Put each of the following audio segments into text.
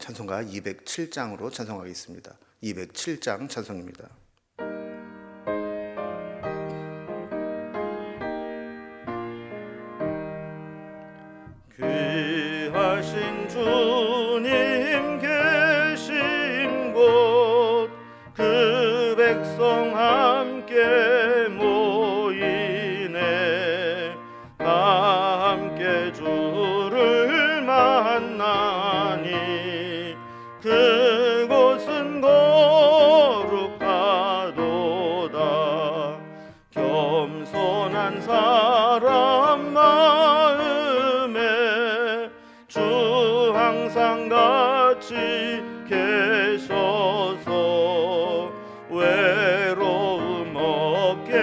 찬송가 207장으로 찬송하겠습니다. 207장 찬송입니다. 귀하신 주님 계신 곳, 그 백성 함께 모이네. 함께 주를 만나니 그곳은 거룩하도다. 겸손한 사람 마음에 주 항상 같이 계셔서 외로움 없게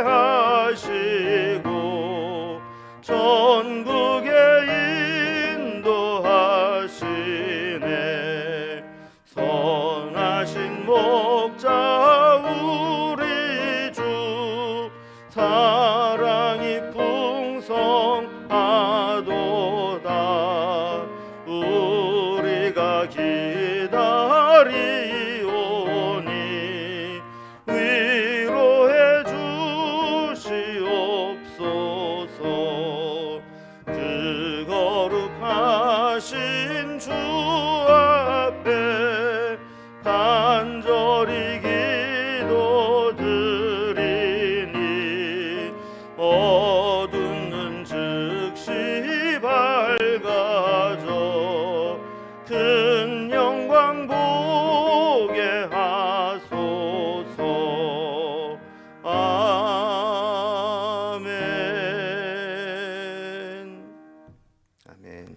하시고 전국에 인도하시네. 선하신 목자 우리 주, 사랑이 풍성하도다. 우리가 기다리오니 위로해 주시옵소서. 그 거룩하신 주 앞에 간절히 기도드리니 어두운 눈 즉시 밝아져 큰 영광 보게 하소서. 아멘. 아멘.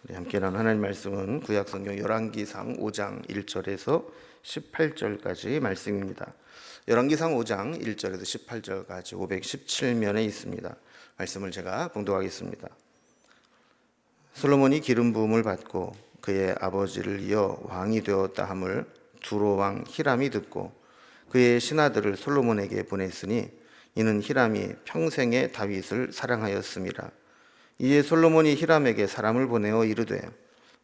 우리 함께 나눈 하나님 말씀은 구약성경 열왕기상 5장 1절에서 18절까지 말씀입니다. 열왕기상 5장 1절에서 18절까지 517면에 있습니다. 말씀을 제가 봉독하겠습니다. 솔로몬이 기름 부음을 받고 그의 아버지를 이어 왕이 되었다 함을 두로 왕 히람이 듣고 그의 신하들을 솔로몬에게 보냈으니 이는 히람이 평생에 다윗을 사랑하였음이라. 이에 솔로몬이 히람에게 사람을 보내어 이르되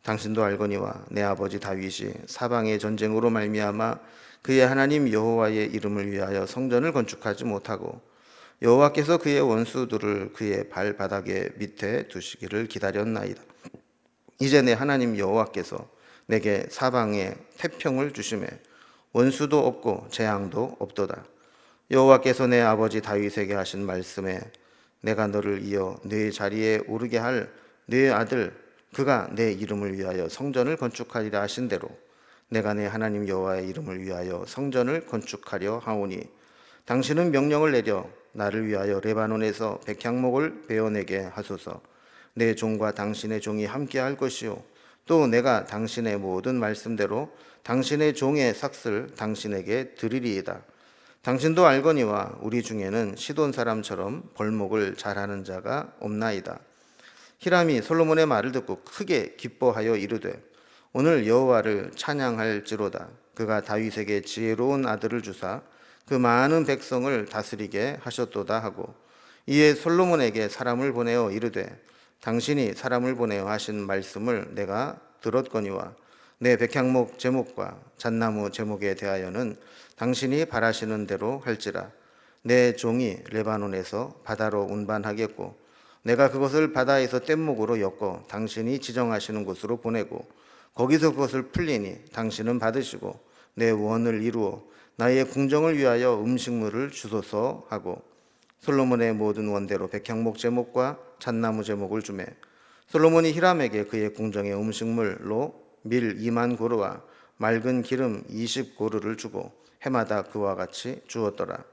당신도 알거니와 내 아버지 다윗이 사방의 전쟁으로 말미암아 그의 하나님 여호와의 이름을 위하여 성전을 건축하지 못하고 여호와께서 그의 원수들을 그의 발바닥에 밑에 두시기를 기다렸나이다. 이제 내 하나님 여호와께서 내게 사방에 태평을 주시매 원수도 없고 재앙도 없도다. 여호와께서 내 아버지 다윗에게 하신 말씀에 내가 너를 이어 네 자리에 오르게 할 네 아들 그가 내 이름을 위하여 성전을 건축하리라 하신 대로 내가 내 하나님 여호와의 이름을 위하여 성전을 건축하려 하오니 당신은 명령을 내려 나를 위하여 레바논에서 백향목을 베어내게 하소서. 내 종과 당신의 종이 함께 할 것이요 또 내가 당신의 모든 말씀대로 당신의 종의 삭슬 당신에게 드리리이다. 당신도 알거니와 우리 중에는 시돈 사람처럼 벌목을 잘하는 자가 없나이다. 히람이 솔로몬의 말을 듣고 크게 기뻐하여 이르되 오늘 여호와를 찬양할지로다. 그가 다윗에게 지혜로운 아들을 주사 그 많은 백성을 다스리게 하셨도다 하고 이에 솔로몬에게 사람을 보내어 이르되 당신이 사람을 보내어 하신 말씀을 내가 들었거니와 내 백향목 제목과 잣나무 제목에 대하여는 당신이 바라시는 대로 할지라. 내 종이 레바논에서 바다로 운반하겠고 내가 그것을 바다에서 뗏목으로 엮어 당신이 지정하시는 곳으로 보내고 거기서 그것을 풀리니 당신은 받으시고 내 원을 이루어 나의 궁정을 위하여 음식물을 주소서 하고 솔로몬의 모든 원대로 백향목 제목과 잣나무 제목을 주매 솔로몬이 히람에게 그의 궁정의 음식물로 밀 2만 고르와 맑은 기름 20고르를 주고 해마다 그와 같이 주었더라.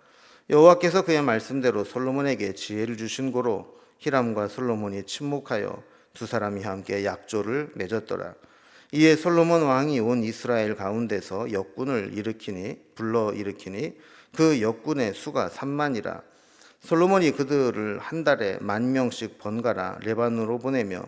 여호와께서 그의 말씀대로 솔로몬에게 지혜를 주신 고로 히람과 솔로몬이 친목하여 두 사람이 함께 약조를 맺었더라. 이에 솔로몬 왕이 온 이스라엘 가운데서 역군을 불러 일으키니 그 역군의 수가 3만이라. 솔로몬이 그들을 한 달에 10,000명씩 번갈아 레바논으로 보내며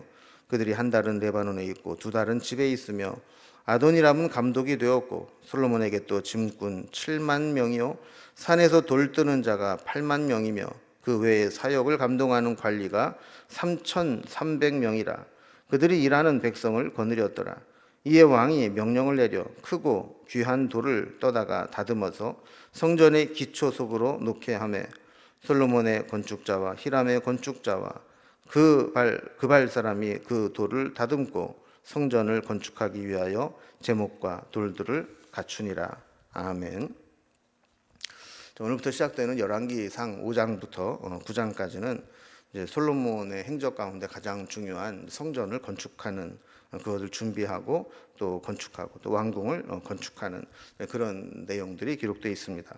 그들이 한 달은 레바논에 있고 두 달은 집에 있으며 아도니람은 감독이 되었고 솔로몬에게 또 짐꾼 7만 명이요 산에서 돌 뜨는 자가 8만 명이며 그 외에 사역을 감동하는 관리가 3,300명이라. 그들이 일하는 백성을 거느렸더라. 이에 왕이 명령을 내려 크고 귀한 돌을 떠다가 다듬어서 성전의 기초 속으로 놓게 하매 솔로몬의 건축자와 히람의 건축자와 그 발 사람이 그 돌을 다듬고 성전을 건축하기 위하여 제목과 돌들을 갖추니라. 아멘. 자, 오늘부터 시작되는 열왕기상 5장부터 9장까지는 이제 솔로몬의 행적 가운데 가장 중요한 성전을 건축하는, 그것을 준비하고 또 건축하고 또 왕궁을 건축하는 그런 내용들이 기록되어 있습니다.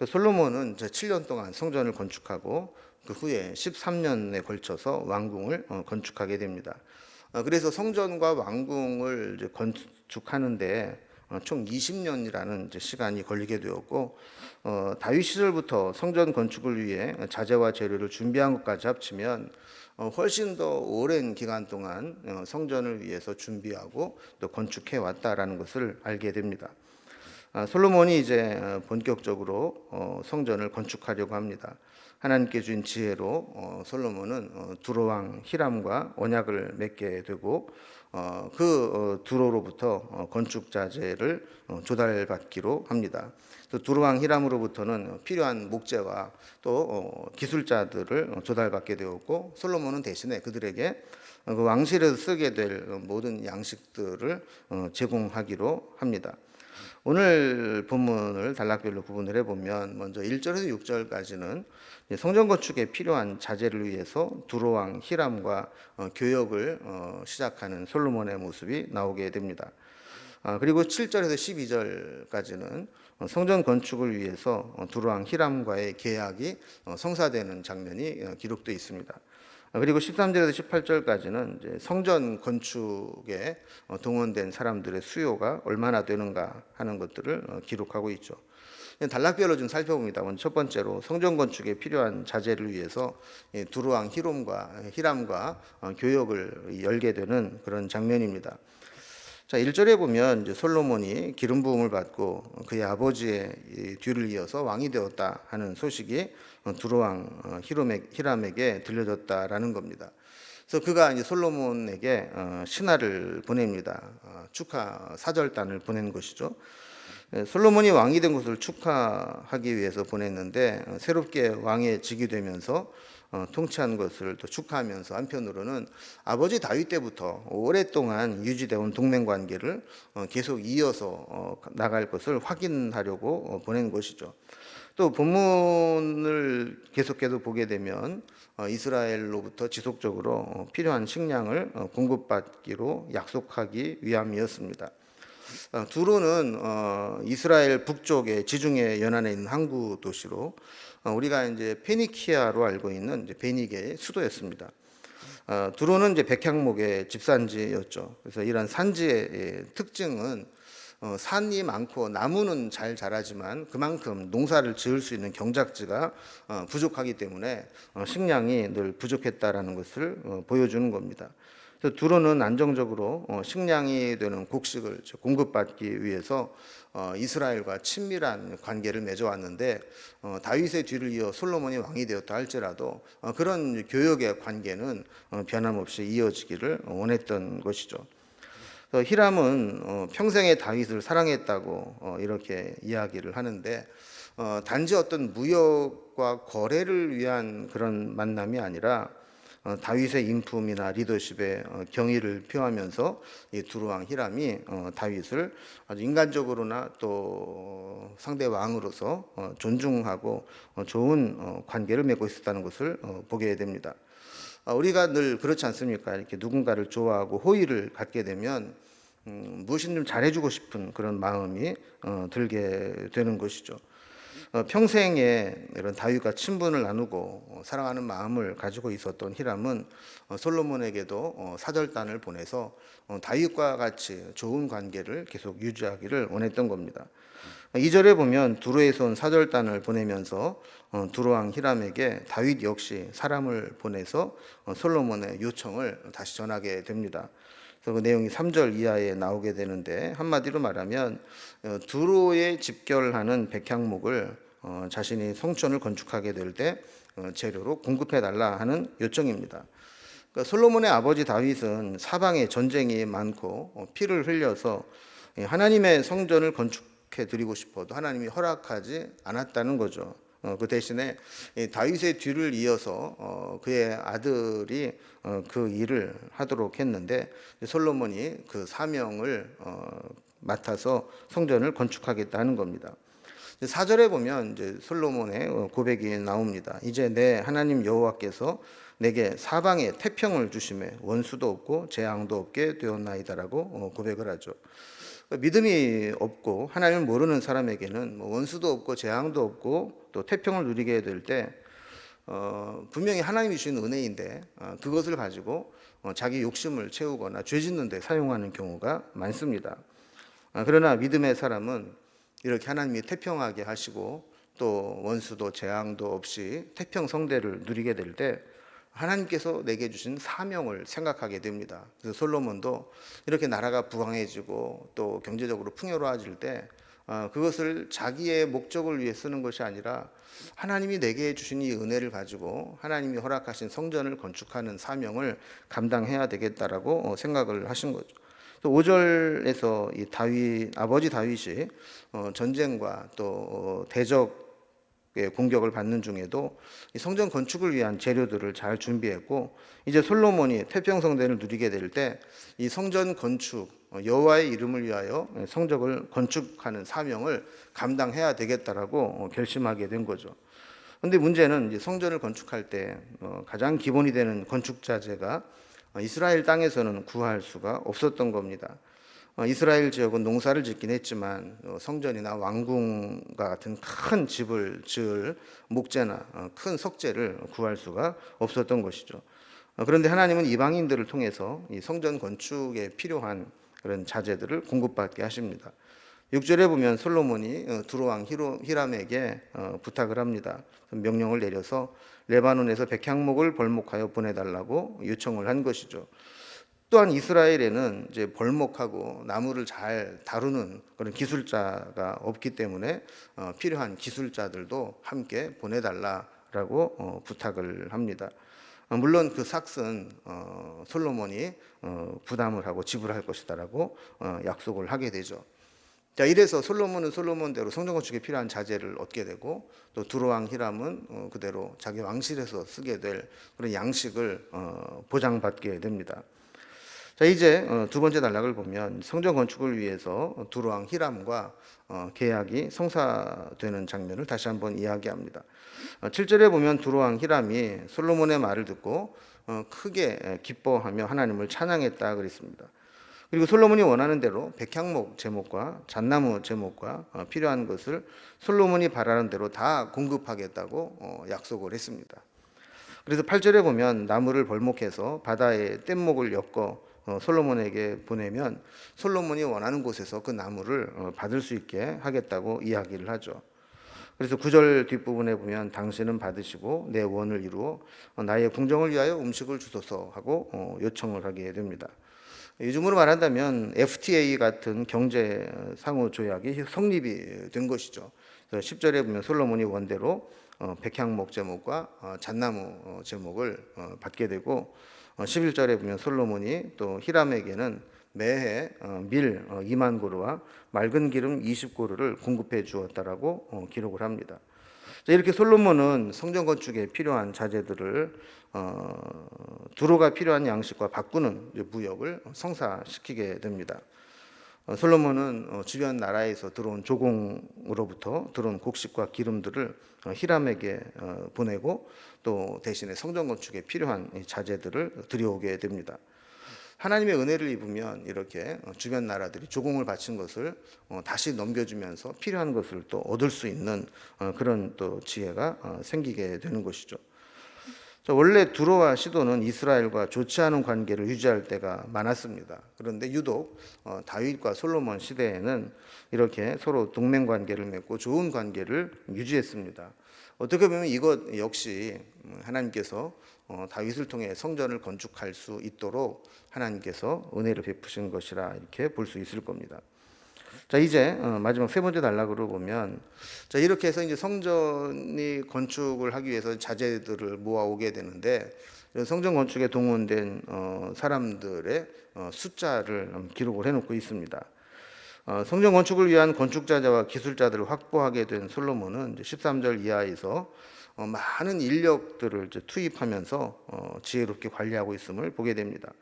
솔로몬은 이제 7년 동안 성전을 건축하고 그 후에 13년에 걸쳐서 왕궁을 건축하게 됩니다. 그래서 성전과 왕궁을 이제 건축하는데 총 20년이라는 이제 시간이 걸리게 되었고, 다윗 시절부터 성전 건축을 위해 자재와 재료를 준비한 것까지 합치면 훨씬 더 오랜 기간 동안 성전을 위해서 준비하고 또 건축해 왔다라는 것을 알게 됩니다. 솔로몬이 이제 본격적으로 성전을 건축하려고 합니다. 하나님께 주신 지혜로 솔로몬은 두로왕 히람과 언약을 맺게 되고 그 두로로부터 건축 자재를 조달받기로 합니다. 또 두로왕 히람으로부터는 필요한 목재와 또 기술자들을 조달받게 되었고, 솔로몬은 대신에 그들에게 그 왕실에서 쓰게 될 모든 양식들을 제공하기로 합니다. 오늘 본문을 단락별로 구분을 해보면 먼저 1절에서 6절까지는 성전 건축에 필요한 자재를 위해서 두로왕 히람과 교역을 시작하는 솔로몬의 모습이 나오게 됩니다. 그리고 7절에서 12절까지는 성전 건축을 위해서 두로왕 히람과의 계약이 성사되는 장면이 기록되어 있습니다. 그리고 13절에서 18절까지는 이제 성전 건축에 동원된 사람들의 수요가 얼마나 되는가 하는 것들을 기록하고 있죠. 단락별로 좀 살펴봅니다. 먼저 첫 번째로 성전 건축에 필요한 자재를 위해서 두루왕 히람과 교역을 열게 되는 그런 장면입니다. 자, 1절에 보면 이제 솔로몬이 기름 부음을 받고 그의 아버지의 뒤를 이어서 왕이 되었다 하는 소식이 두로왕 히람에게 들려졌다라는 겁니다. 그래서 그가 이제 솔로몬에게 신하를 보냅니다. 축하 사절단을 보낸 것이죠. 솔로몬이 왕이 된 것을 축하하기 위해서 보냈는데 새롭게 왕에 즉위 되면서 통치한 것을 또 축하하면서 한편으로는 아버지 다윗 때부터 오랫동안 유지되어 온 동맹 관계를 계속 이어서 나갈 것을 확인하려고 보낸 것이죠. 또 본문을 계속해서 보게 되면 이스라엘로부터 지속적으로 필요한 식량을 공급받기로 약속하기 위함이었습니다. 두로는 이스라엘 북쪽의 지중해 연안에 있는 항구 도시로 우리가 이제 페니키아로 알고 있는 이제 베니게의 수도였습니다. 두로는 이제 백향목의 집산지였죠. 그래서 이런 산지의 특징은 산이 많고 나무는 잘 자라지만 그만큼 농사를 지을 수 있는 경작지가 부족하기 때문에 식량이 늘 부족했다라는 것을 보여주는 겁니다. 그래서 두로는 안정적으로 식량이 되는 곡식을 공급받기 위해서 이스라엘과 친밀한 관계를 맺어왔는데 다윗의 뒤를 이어 솔로몬이 왕이 되었다 할지라도 그런 교역의 관계는 변함없이 이어지기를 원했던 것이죠. 히람은 평생에 다윗을 사랑했다고 이렇게 이야기를 하는데 단지 어떤 무역과 거래를 위한 그런 만남이 아니라 다윗의 인품이나 리더십에 경의를 표하면서 이 두루왕 히람이 다윗을 아주 인간적으로나 또 상대 왕으로서 존중하고 좋은 관계를 맺고 있었다는 것을 보게 됩니다. 우리가 늘 그렇지 않습니까? 이렇게 누군가를 좋아하고 호의를 갖게 되면 무엇이든 좀 잘해주고 싶은 그런 마음이 들게 되는 것이죠. 평생에 이런 다윗과 친분을 나누고 사랑하는 마음을 가지고 있었던 히람은 솔로몬에게도 사절단을 보내서 다윗과 같이 좋은 관계를 계속 유지하기를 원했던 겁니다. 2절에 보면 두로에서 온 사절단을 보내면서 두로왕 히람에게 다윗 역시 사람을 보내서 솔로몬의 요청을 다시 전하게 됩니다. 그래서 그 내용이 3절 이하에 나오게 되는데 한마디로 말하면 두로에 집결하는 백향목을 자신이 성전을 건축하게 될 때 재료로 공급해 달라 하는 요청입니다. 그러니까 솔로몬의 아버지 다윗은 사방에 전쟁이 많고 피를 흘려서 하나님의 성전을 건축해 드리고 싶어도 하나님이 허락하지 않았다는 거죠. 그 대신에 다윗의 뒤를 이어서 그의 아들이 그 일을 하도록 했는데 솔로몬이 그 사명을 맡아서 성전을 건축하겠다는 겁니다. 4절에 보면 이제 솔로몬의 고백이 나옵니다. 이제 내 하나님 여호와께서 내게 사방에 태평을 주심에 원수도 없고 재앙도 없게 되었나이다라고 고백을 하죠. 믿음이 없고 하나님을 모르는 사람에게는 원수도 없고 재앙도 없고 또 태평을 누리게 될 때 분명히 하나님이 주신 은혜인데 그것을 가지고 자기 욕심을 채우거나 죄 짓는 데 사용하는 경우가 많습니다. 그러나 믿음의 사람은 이렇게 하나님이 태평하게 하시고 또 원수도 재앙도 없이 태평 성대를 누리게 될 때 하나님께서 내게 주신 사명을 생각하게 됩니다. 그래서 솔로몬도 이렇게 나라가 부강해지고 또 경제적으로 풍요로워질 때 그것을 자기의 목적을 위해 쓰는 것이 아니라 하나님이 내게 주신 이 은혜를 가지고 하나님이 허락하신 성전을 건축하는 사명을 감당해야 되겠다라고 생각을 하신 거죠. 또 5절에서 이 아버지 다윗이 전쟁과 또 대적의 공격을 받는 중에도 이 성전 건축을 위한 재료들을 잘 준비했고 이제 솔로몬이 태평성전을 누리게 될 때 이 성전 건축 여호와의 이름을 위하여 성전을 건축하는 사명을 감당해야 되겠다라고 결심하게 된 거죠. 그런데 문제는 이제 성전을 건축할 때 가장 기본이 되는 건축 자재가 이스라엘 땅에서는 구할 수가 없었던 겁니다. 이스라엘 지역은 농사를 짓긴 했지만 성전이나 왕궁과 같은 큰 집을 지을 목재나 큰 석재를 구할 수가 없었던 것이죠. 그런데 하나님은 이방인들을 통해서 이 성전 건축에 필요한 그런 자재들을 공급받게 하십니다. 6절에 보면 솔로몬이 두로왕 히람에게 부탁을 합니다. 명령을 내려서 레바논에서 백향목을 벌목하여 보내달라고 요청을 한 것이죠. 또한 이스라엘에는 이제 벌목하고 나무를 잘 다루는 그런 기술자가 없기 때문에 필요한 기술자들도 함께 보내달라라고 부탁을 합니다. 물론 그 삭은 솔로몬이 부담을 하고 지불할 것이다라고 약속을 하게 되죠. 자, 이래서 솔로몬은 솔로몬대로 성전 건축에 필요한 자재를 얻게 되고 또 두로왕 히람은 그대로 자기 왕실에서 쓰게 될 그런 양식을 보장받게 됩니다. 자, 이제 두 번째 단락을 보면 성전 건축을 위해서 두로왕 히람과 계약이 성사되는 장면을 다시 한번 이야기합니다. 7절에 보면 두로왕 히람이 솔로몬의 말을 듣고 크게 기뻐하며 하나님을 찬양했다 그랬습니다. 그리고 솔로몬이 원하는 대로 백향목 제목과 잣나무 제목과 필요한 것을 솔로몬이 바라는 대로 다 공급하겠다고 약속을 했습니다. 그래서 8절에 보면 나무를 벌목해서 바다에 뗏목을 엮어 솔로몬에게 보내면 솔로몬이 원하는 곳에서 그 나무를 받을 수 있게 하겠다고 이야기를 하죠. 그래서 9절 뒷부분에 보면 당신은 받으시고 내 원을 이루어 나의 궁정을 위하여 음식을 주소서 하고 요청을 하게 됩니다. 요즘으로 말한다면 FTA 같은 경제 상호 조약이 성립이 된 것이죠. 그래서 10절에 보면 솔로몬이 원대로 백향목 제목과 잣나무 제목을 받게 되고 11절에 보면 솔로몬이 또 히람에게는 매해 밀 2만 고루와 맑은 기름 20고루를 공급해 주었다라고 기록을 합니다. 이렇게 솔로몬은 성전 건축에 필요한 자재들을 두로가 필요한 양식과 바꾸는 무역을 성사시키게 됩니다. 솔로몬은 주변 나라에서 들어온 조공으로부터 들어온 곡식과 기름들을 히람에게 보내고 또 대신에 성전 건축에 필요한 자재들을 들여오게 됩니다. 하나님의 은혜를 입으면 이렇게 주변 나라들이 조공을 바친 것을 다시 넘겨주면서 필요한 것을 또 얻을 수 있는 그런 또 지혜가 생기게 되는 것이죠. 원래 두로와 시돈은 이스라엘과 좋지 않은 관계를 유지할 때가 많았습니다. 그런데 유독 다윗과 솔로몬 시대에는 이렇게 서로 동맹 관계를 맺고 좋은 관계를 유지했습니다. 어떻게 보면 이것 역시 하나님께서 다윗을 통해 성전을 건축할 수 있도록 하나님께서 은혜를 베푸신 것이라 이렇게 볼 수 있을 겁니다. 자, 이제 마지막 세 번째 단락으로 보면, 자, 이렇게 해서 이제 성전이 건축을 하기 위해서 자재들을 모아오게 되는데, 성전 건축에 동원된 사람들의 숫자를 기록을 해놓고 있습니다. 성전 건축을 위한 건축자재와 기술자들을 확보하게 된 솔로몬은 이제 13절 이하에서 많은 인력들을 이제 투입하면서 지혜롭게 관리하고 있음을 보게 됩니다.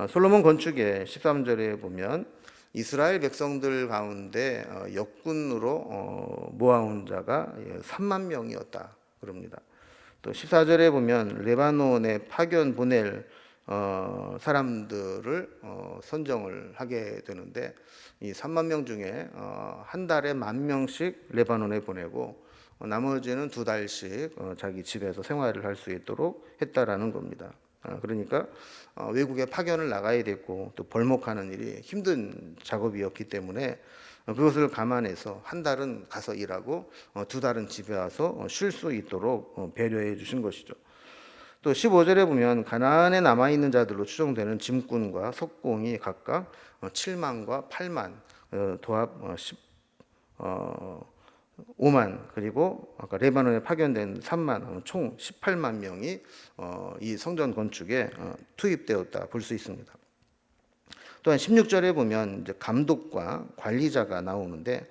솔로몬 건축의 13절에 보면 이스라엘 백성들 가운데 역군으로 모아온 자가 3만 명이었다 그럽니다. 또 14절에 보면 레바논에 파견 보낼 사람들을 선정을 하게 되는데, 이 3만 명 중에 한 달에 1,000명씩 레바논에 보내고 나머지는 2달씩 자기 집에서 생활을 할 수 있도록 했다라는 겁니다. 그러니까 외국에 파견을 나가야 됐고 또 벌목하는 일이 힘든 작업이었기 때문에 그것을 감안해서 한 달은 가서 일하고 2달은 집에 와서 쉴 수 있도록 배려해 주신 것이죠. 또 15절에 보면 가나안에 남아있는 자들로 추정되는 짐꾼과 석공이 각각 7만과 8만, 도합 5만, 그리고 아까 레바논에 파견된 3만, 총 18만 명이 이 성전 건축에 투입되었다 볼 수 있습니다. 또한 16절에 보면 이제 감독과 관리자가 나오는데,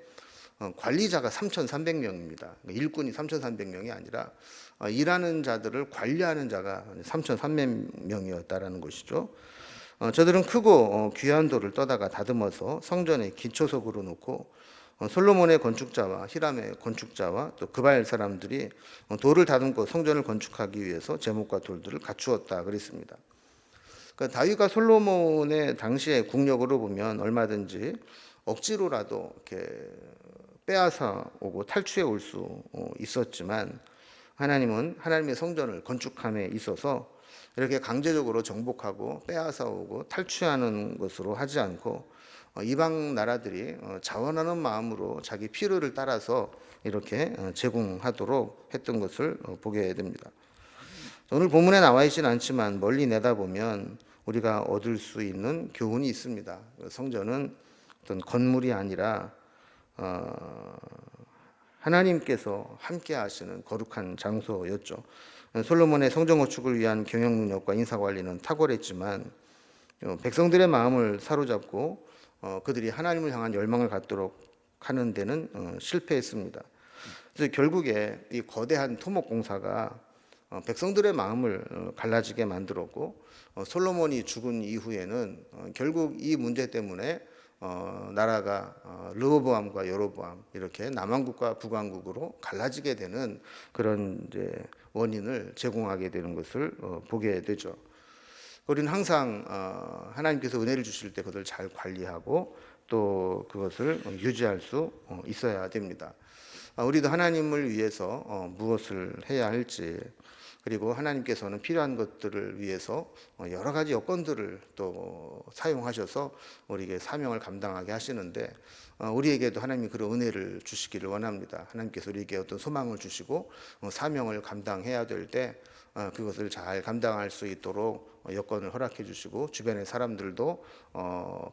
관리자가 3,300명입니다. 일꾼이 3,300명이 아니라 일하는 자들을 관리하는 자가 3,300명이었다라는 것이죠. 저들은 크고 귀한 돌을 떠다가 다듬어서 성전의 기초석으로 놓고 솔로몬의 건축자와 히람의 건축자와 또 그발 사람들이 돌을 다듬고 성전을 건축하기 위해서 제목과 돌들을 갖추었다 그랬습니다. 그러니까 다윗과 솔로몬의 당시의 국력으로 보면 얼마든지 억지로라도 이렇게 빼앗아 오고 탈취해 올 수 있었지만, 하나님은 하나님의 성전을 건축함에 있어서 이렇게 강제적으로 정복하고 빼앗아 오고 탈취하는 것으로 하지 않고 이방 나라들이 자원하는 마음으로 자기 필요를 따라서 이렇게 제공하도록 했던 것을 보게 됩니다. 오늘 본문에 나와 있지는 않지만 멀리 내다보면 우리가 얻을 수 있는 교훈이 있습니다. 성전은 어떤 건물이 아니라 하나님께서 함께 하시는 거룩한 장소였죠. 솔로몬의 성전 건축을 위한 경영 능력과 인사 관리는 탁월했지만 백성들의 마음을 사로잡고 그들이 하나님을 향한 열망을 갖도록 하는 데는 실패했습니다. 그래서 결국에 이 거대한 토목 공사가 백성들의 마음을 갈라지게 만들었고, 솔로몬이 죽은 이후에는 결국 이 문제 때문에 나라가 르호보암과 여로보암 이렇게 남왕국과 북왕국으로 갈라지게 되는 그런 이제 원인을 제공하게 되는 것을 보게 되죠. 우리는 항상 하나님께서 은혜를 주실 때 그것을 잘 관리하고 또 그것을 유지할 수 있어야 됩니다. 우리도 하나님을 위해서 무엇을 해야 할지, 그리고 하나님께서는 필요한 것들을 위해서 여러 가지 여건들을 또 사용하셔서 우리에게 사명을 감당하게 하시는데, 우리에게도 하나님이 그런 은혜를 주시기를 원합니다. 하나님께서 우리에게 어떤 소망을 주시고 사명을 감당해야 될 때 그것을 잘 감당할 수 있도록 여건을 허락해 주시고 주변의 사람들도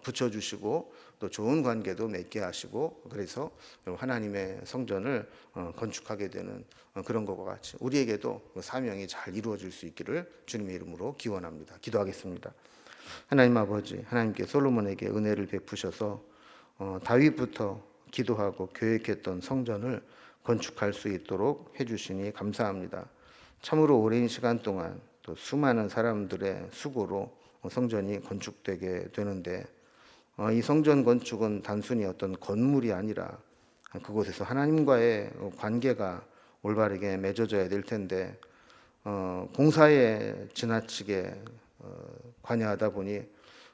붙여주시고 또 좋은 관계도 맺게 하시고, 그래서 하나님의 성전을 건축하게 되는 그런 것과 같이 우리에게도 사명이 잘 이루어질 수 있기를 주님의 이름으로 기원합니다. 기도하겠습니다. 하나님 아버지, 하나님께 솔로몬에게 은혜를 베푸셔서 다윗부터 기도하고 계획했던 성전을 건축할 수 있도록 해주시니 감사합니다. 참으로 오랜 시간 동안 또 수많은 사람들의 수고로 성전이 건축되게 되는데, 이 성전 건축은 단순히 어떤 건물이 아니라 그곳에서 하나님과의 관계가 올바르게 맺어져야 될 텐데, 공사에 지나치게 관여하다 보니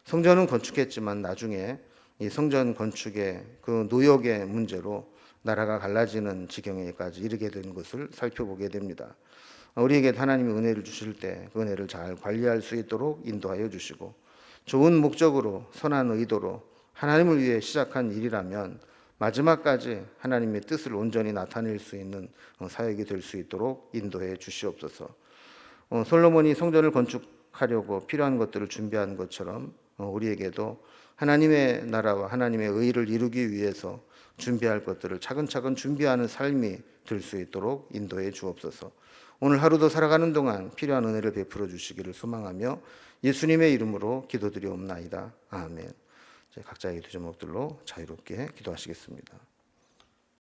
성전은 건축했지만 나중에 이 성전 건축의 그 노역의 문제로 나라가 갈라지는 지경에까지 이르게 된 것을 살펴보게 됩니다. 우리에게 하나님이 은혜를 주실 때 그 은혜를 잘 관리할 수 있도록 인도하여 주시고, 좋은 목적으로 선한 의도로 하나님을 위해 시작한 일이라면 마지막까지 하나님의 뜻을 온전히 나타낼 수 있는 사역이 될 수 있도록 인도해 주시옵소서. 솔로몬이 성전을 건축하려고 필요한 것들을 준비한 것처럼 우리에게도 하나님의 나라와 하나님의 의를 이루기 위해서 준비할 것들을 차근차근 준비하는 삶이 될 수 있도록 인도해 주옵소서. 오늘 하루도 살아가는 동안 필요한 은혜를 베풀어 주시기를 소망하며 예수님의 이름으로 기도드리옵나이다. 아멘. 각자의 기도 제목들로 자유롭게 기도하시겠습니다.